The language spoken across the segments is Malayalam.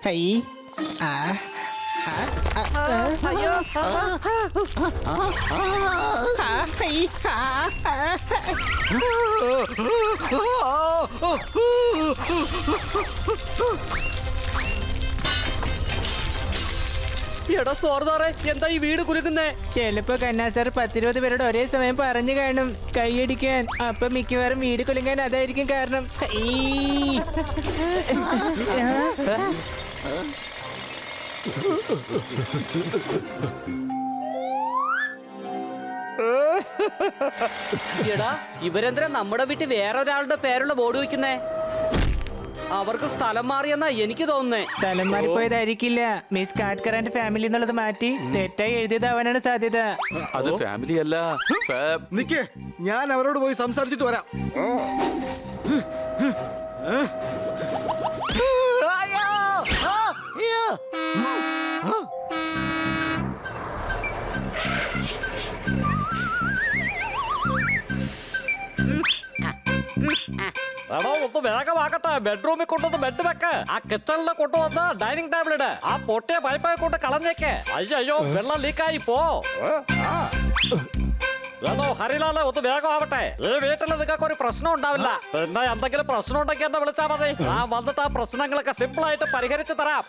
Hey. അയ്യോ എടാ സോർദാറെ എന്താ ഈ വീട് കുലുക്കുന്നേ? ചിലപ്പോ കന്നാസാർ 10-20 പേരോട് ഒരേ സമയം പറഞ്ഞു കാണും കൈയടിക്കാൻ. അപ്പൊ മിക്കവാറും വീട് കുലുങ്ങാൻ അതായിരിക്കും കാരണം. എടാ ഇവരെന്തിനാ നമ്മുടെ വീട്ടിൽ വേറെ ഒരാളുടെ പേരുള്ള ബോർഡ് വെക്കുന്നേ? അവർക്ക് സ്ഥലം മാറിയെന്നാ എനിക്ക് തോന്നുന്നേ. സ്ഥലം മാറിപ്പോയതായിരിക്കില്ല. മിസ് കാട്ട്കറാന്റെ ഫാമിലി എന്നുള്ളത് മാറ്റി തെറ്റായി എഴുതിയതാവാനാണ് സാധ്യത. അത് ഫാമിലി അല്ല. നിക്ക്, ഞാൻ അവരോട് പോയി സംസാരിച്ചിട്ട് വരാം. എടോ ഒന്ന് വേഗമാക്കട്ടെ. ബെഡ്റൂമിൽ കൊണ്ടുവന്ന് ബെഡ് വെക്ക്. ആ കിച്ചണിൽ കൊണ്ടുവന്ന് ഡൈനിങ് ടേബിൾ ഇട്. ആ പൊട്ടിയ പൈപ്പായി കൊണ്ട് കളഞ്ഞേക്ക്. അയ്യോ വെള്ളം ലീക്കായി പോ. എടോ ഹരിലാല് ഒന്ന് വേഗമാവട്ടെ. ഈ വീട്ടിൽ നിങ്ങൾക്ക് ഒരു പ്രശ്നം ഉണ്ടാവില്ല. പിന്നെ എന്തെങ്കിലും പ്രശ്നം ഉണ്ടെങ്കിൽ എന്നെ വിളിച്ചാൽ മതി. ഞാൻ വന്നിട്ട് ആ പ്രശ്നങ്ങളൊക്കെ സിമ്പിൾ ആയിട്ട് പരിഹരിച്ചു തരാം.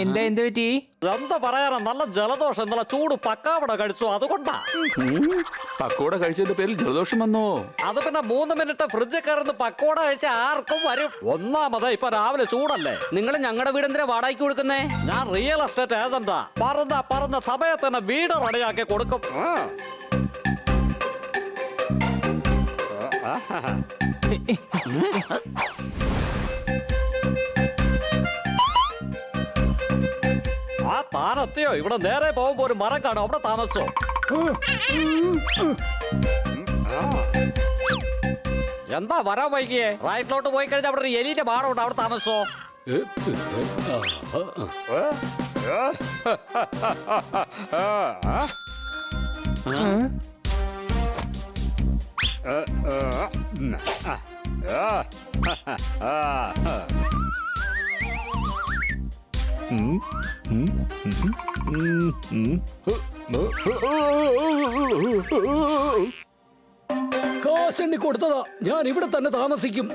എന്ത് പറ്റി? എന്താ പറയാനാ, നല്ല ജലദോഷം. നല്ല ചൂട് പക്കാവട കഴിച്ചു, അതുകൊണ്ടാ. പക്കോട കഴിച്ചതിന്റെ പേരിൽ ജലദോഷം വന്നോ? അത് പിന്നെ 3 മിനിറ്റ് ഫ്രിഡ്ജിൽ കയറുന്ന പക്കോട കഴിച്ച ആർക്കും വരും. ഒന്നാമത് ഇപ്പൊ രാവിലെ ചൂടല്ലേ. നിങ്ങൾ ഞങ്ങളുടെ വീട് എന്തിനാ വാടകയ്ക്ക് കൊടുക്കുന്നേ? ഞാൻ റിയൽ എസ്റ്റേറ്റ് ഏജന്റാ. പറഞ്ഞ സമയത്ത് തന്നെ വീട് റെഡിയാക്കി കൊടുക്കും. ആ താനെത്തിയോ? ഇവിടെ നേരെ പോകുമ്പോ ഒരു മരം കാണും, അവിടെ താമസിച്ചോ. എന്താ വരാൻ വൈകിയേ? റൈറ്റിലോട്ട് പോയി കഴിഞ്ഞാൽ അവിടെ ഒരു എലിന്റെ ബാറുണ്ട്, അവിടെ താമസിച്ചോ. കാശെണ്ണി കൊടുത്തതാ. ഞാൻ ഇവിടെ തന്നെ താമസിക്കും.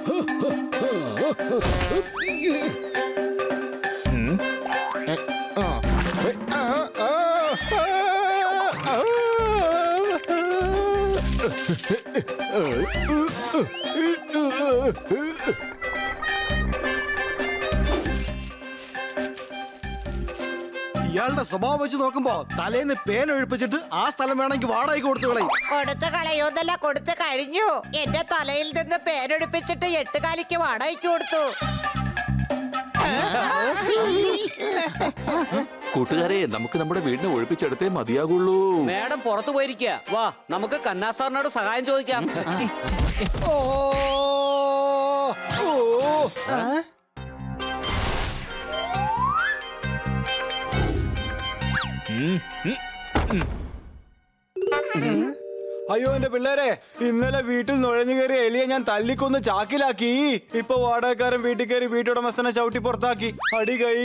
ഇയാളുടെ സ്വഭാവം വെച്ച് നോക്കുമ്പോ തലേന്ന് പേൻ ഒഴിപ്പിച്ചിട്ട് ആ സ്ഥലം വേണമെങ്കിൽ വാടകയ്ക്ക് കൊടുത്തു കളയും. കൊടുത്തു കളയോന്നല്ല, കൊടുത്തു കഴിഞ്ഞു. എന്റെ തലയിൽ നിന്ന് പേരൊടിപ്പിച്ചിട്ട് 8 കാലിക്ക് വാടകയ്ക്ക് കൊടുത്തു. കൂട്ടുകാരെ, നമുക്ക് നമ്മുടെ വീടിനെ ഒഴിപ്പിച്ചെടുത്തേ മതിയാകുള്ളൂ. മേഡം പുറത്തു പോയിരിക്കുക. വാ നമുക്ക് കന്നാസാറിനോട് സഹായം ചോദിക്കാം. അയ്യോ എന്റെ പിള്ളേരെ, ഇന്നലെ വീട്ടിൽ നുഴഞ്ഞു കയറി എലിയെ ഞാൻ തല്ലിക്കൊന്ന് ചാക്കിലാക്കി. ഇപ്പൊ വാടകക്കാരൻ വീട്ടിൽ കയറി വീട്ടുടമസ്ഥനെ ചവിട്ടി പുറത്താക്കി. അടി കൈ.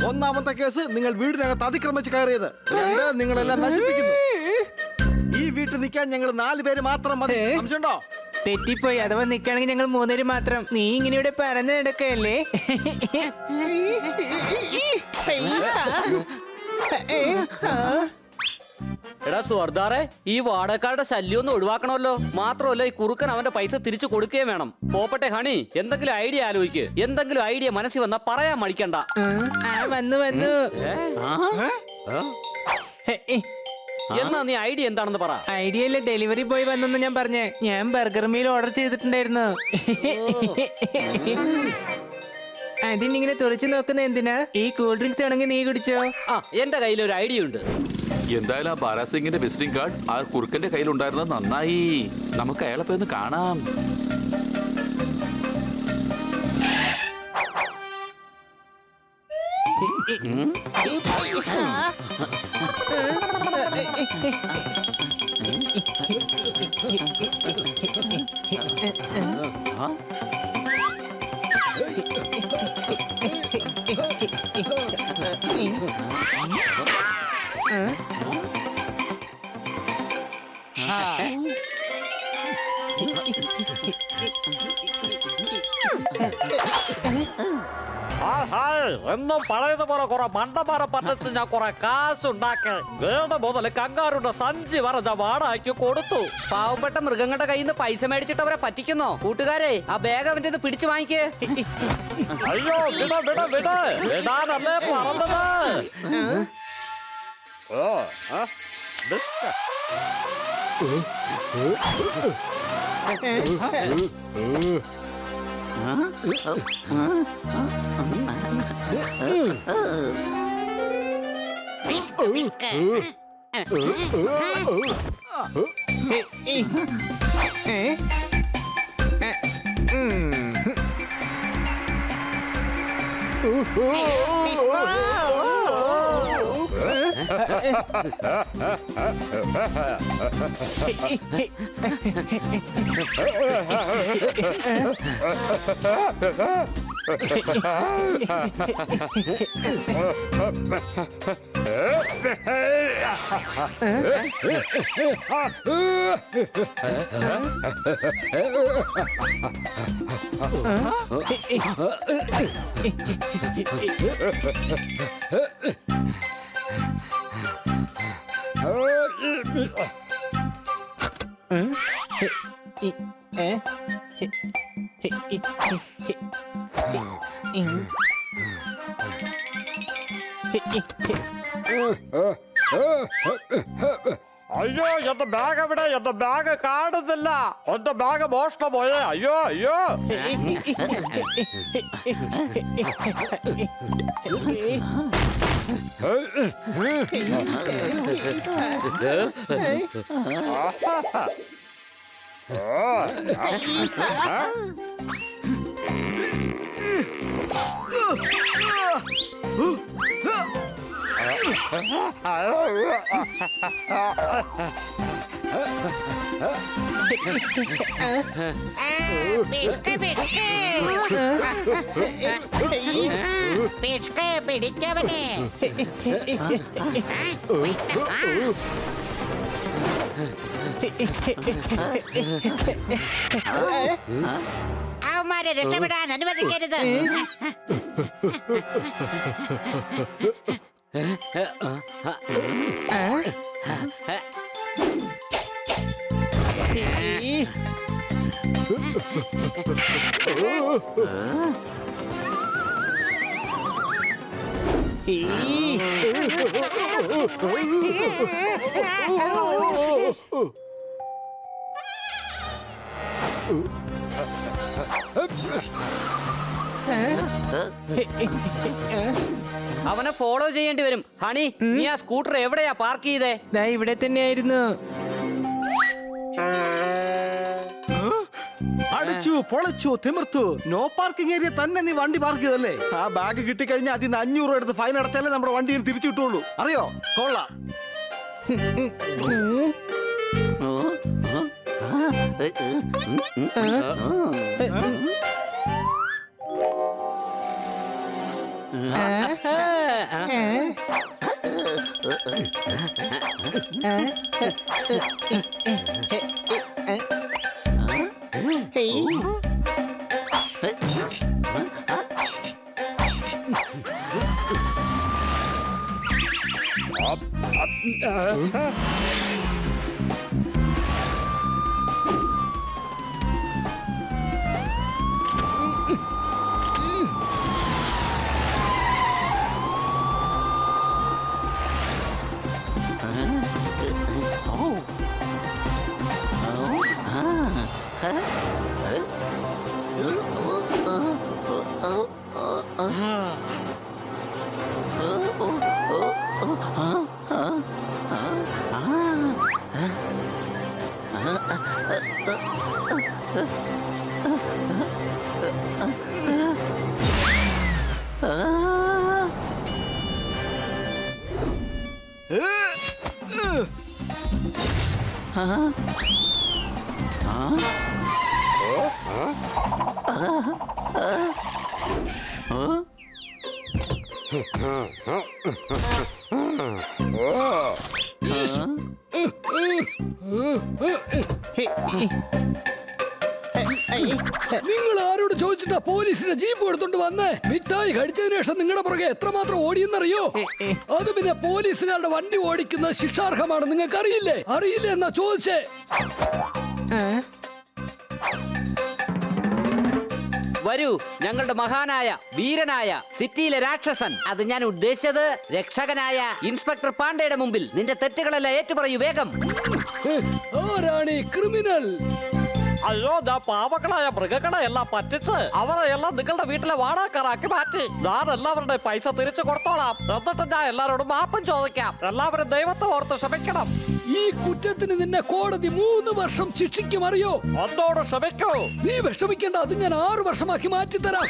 ഒന്നാമത്തെ കേസ്, നിങ്ങൾ വീടിനകത്ത് അതിക്രമിച്ച് കയറിയത്. 2, നിങ്ങളെല്ലാം നശിപ്പിക്കുന്നു. ഈ വീട്ടിൽ നിൽക്കാൻ ഞങ്ങൾ 4 പേര് മാത്രം മതി. സംശയമുണ്ടോ? തെറ്റിപ്പോയി. അഥവാ നിൽക്കുകയാണെങ്കിൽ ഞങ്ങൾ 3 പേര് മാത്രം. നീ ഇങ്ങനെ ഇവിടെ പറന്ന് നടക്കല്ലേ? എടാ സ്വർദാറെ, ഈ വാടകക്കാരുടെ ശല്യം ഒന്ന് ഒഴിവാക്കണമല്ലോ. മാത്രമല്ല ഈ കുറുക്കൻ അവന്റെ പൈസ തിരിച്ചു കൊടുക്കുകയും വേണം. പോപ്പട്ടെ ഹണി, എന്തെങ്കിലും ഐഡിയ ആലോചിക്ക്. എന്തെങ്കിലും ഐഡിയ മനസ്സിൽ വന്നാ പറയാൻ മടിക്കണ്ട. വന്നു എന്നാ നീ ഐഡിയ എന്താണെന്ന് പറ. ഐഡിയയില് ഡെലിവറി ബോയ് വന്നെന്ന് ഞാൻ പറഞ്ഞേ. ഞാൻ ബർഗർ മീൽ ഓർഡർ ചെയ്തിട്ടുണ്ടായിരുന്നു. അതിനിങ്ങനെ തുറച്ചു നോക്കുന്ന എന്തിനാ? ഈ കൂൾ ഡ്രിങ്ക്സ് ആണെങ്കിൽ നീ കുടിച്ചോ. എന്റെ കയ്യിൽ ഒരു ഐഡിയ ഉണ്ട്. എന്തായാലും ആ ബാരാസിംഗിന്റെ വിസിറ്റിംഗ് കാർഡ് ആ കുറുക്കന്റെ കയ്യിലുണ്ടായിരുന്നത് നന്നായി. നമുക്ക് അയാളെ പോയി ഒന്ന് കാണാം. എന്നും പഴയതുപോലെ കുറെ മണ്ടന്മാരെ പറ്റിച്ച് ഞാൻ കുറെ കാശുണ്ടാക്കി വേണ്ട മുതൽ കങ്കാറുടെ സഞ്ചി പറഞ്ഞ വാടകയ്ക്ക് കൊടുത്തു. പാവപ്പെട്ട മൃഗങ്ങളുടെ കയ്യിൽ നിന്ന് പൈസ മേടിച്ചിട്ട് അവരെ പറ്റിക്കുന്നോ? കൂട്ടുകാരെ, ആ ബാഗ് അവന്റെ പിടിച്ചു വാങ്ങിക്കേ. അയ്യോ വിടാനല്ലേ പറഞ്ഞത്. അയ്യോ, എന്റെ ബാഗ് എവിടെ? എന്റെ ബാഗ് കാണുന്നില്ല. എന്റെ ബാഗ് മോഷണം പോയേ. അയ്യോ അയ്യോ. പിടിച്ചവനെ. അവന്മാരെ രക്ഷപ്പെടാൻ അനുവദിക്കരുത്. അവനെ ഫോളോ ചെയ്യേണ്ടി വരും. ഹണി, നീ ആ സ്കൂട്ടർ എവിടെയാ പാർക്ക് ചെയ്തേ? ദാ ഇവിടെ തന്നെയായിരുന്നു. അടിച്ചു പൊളച്ചു തിമിർത്തു. നോ പാർക്കിംഗ് ഏരിയ തന്നെ നീ വണ്ടി പാർക്ക് ചെയ്തല്ലേ? ആ ബാഗ് കിട്ടിക്കഴിഞ്ഞാൽ അതിന് 500 രൂപ എടുത്ത് ഫൈൻ അടച്ചാലേ നമ്മുടെ വണ്ടിയിൽ തിരിച്ചു കിട്ടുള്ളൂ. അറിയോ? കൊള്ളാം. നിങ്ങൾ ആരോട് ചോദിച്ചിട്ടാ പോലീസിന്റെ ജീപ്പ് എടുത്തോണ്ട് വന്നേ? മിഠായി കഴിച്ചതിന് ശേഷം നിങ്ങളുടെ പുറകെ എത്രമാത്രം ഓടിയെന്നറിയോ? അത് പിന്നെ പോലീസുകാരുടെ വണ്ടി ഓടിക്കുന്നത് ശിക്ഷാർഹമാണ്. നിങ്ങൾക്ക് അറിയില്ലേ? അറിയില്ലേ എന്നാ ചോദിച്ചേ. വരൂ, ഞങ്ങളുടെ മഹാനായ വീരനായ സിറ്റിയിലെ രാക്ഷസൻ, അത് ഞാൻ ഉദ്ദേശിച്ചത് രക്ഷകനായ ഇൻസ്പെക്ടർ പാണ്ഡെയുടെ മുമ്പിൽ നിന്റെ തെറ്റുകളെല്ലാം ഏറ്റുപറയൂ വേഗം. ആരാണ് ഈ ക്രിമിനൽ? അയ്യോ, ഞാൻ പാവങ്ങളായ മൃഗങ്ങളെ എല്ലാം പറ്റിച്ച് അവരെ എല്ലാം നിങ്ങളുടെ വീട്ടിലെ വാടകക്കാരാക്കി മാറ്റി. ഞാൻ എല്ലാവരുടെ പൈസ തിരിച്ചു കൊടുത്തോളാം. എന്നിട്ട് ഞാൻ എല്ലാവരോടും മാപ്പും ചോദിക്കാം. എല്ലാവരും ദൈവത്തെ ഓർത്ത് ക്ഷമിക്കണം. ഈ കുറ്റത്തിന് നിന്നെ കോടതി 3 വർഷം ശിക്ഷിക്കും, അറിയോ? ഒന്നോട് ക്ഷമിക്കൂ. നീ വിഷമിക്കേണ്ട, അത് ഞാൻ 6 വർഷമാക്കി മാറ്റിത്തരാം.